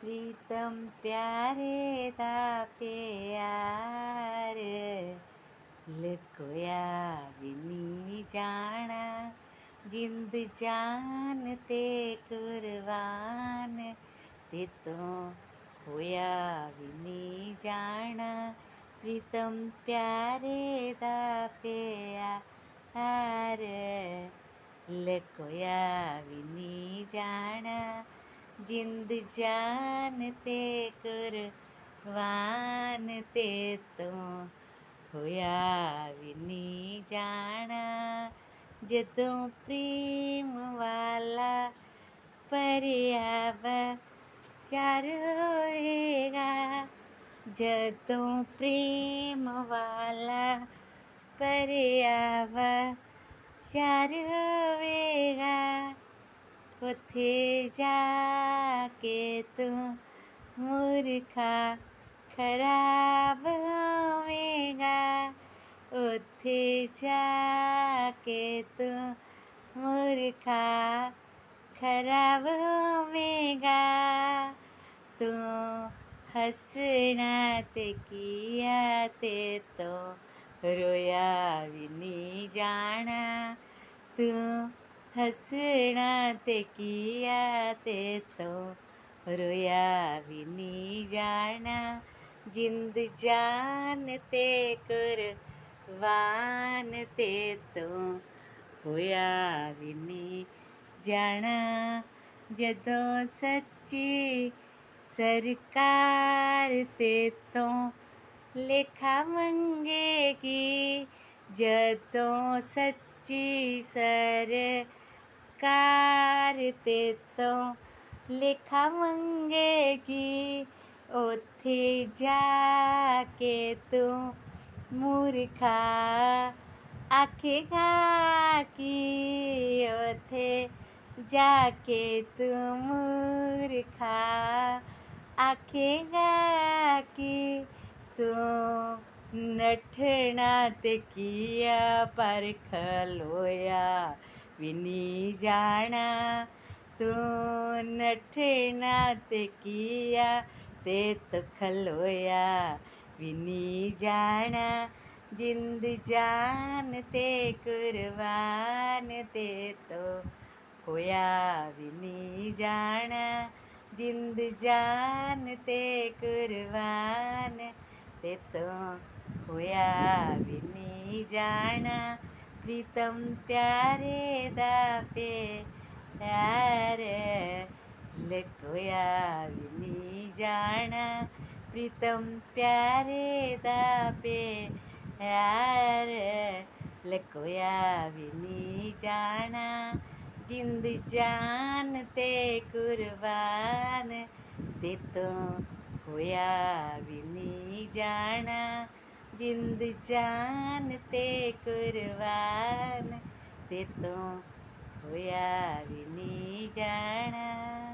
प्रीतम प्यारे दा प्यार लकोया भी नी जाना जिंद जान ते कुर्बान ते तो होया भी नी जाना प्रीतम प्यारे दा प्यार लकोया भी नी जाना जिंद जान ते कुर्बान ते तो होया भी नी जाना जदों प्रेम वाला परिया चार होएगा जदों प्रेम वाला परिया चार होएगा उथे जाके तू मूर्खा खराब होवेगा उथे जाके तू मूर्खा खराब होवेगा तू हंसना ते किया ते तो रोया भी नहीं जाना तू हंसना ते किया ते तो रोया भी नहीं जाना जिंद जान ते कुर्बान ते तो होया भी नहीं जाना जदों सच्ची सरकार ते तो लेखा मंगेगी जदों सच्ची सरकार ते तो लेखा मंगेगी उथे जाके तू मूर्खा आखेगा कि उथे जाके तू मूर्खा आखेगा कि तू नठना ते किया पर खलोया भी नहीं जाना तू नठना ते किया ते तो खलोया भी नहीं जाना जिंद जान ते कुर्बान ते तो होया भी नहीं जाना जिंद जान ते कुर्बान ते तो होया भी नहीं जाना प्रीतम प्यारे दा प्यार लकोया भी नहीं जाना प्रीतम प्यारे दा प्यार लकोया भी नहीं जाना जिंद जान ते कुर्बान ते तो होया भी नहीं जाना जिंद जान ते कुर्बान ते तो होया भी नहीं जाना।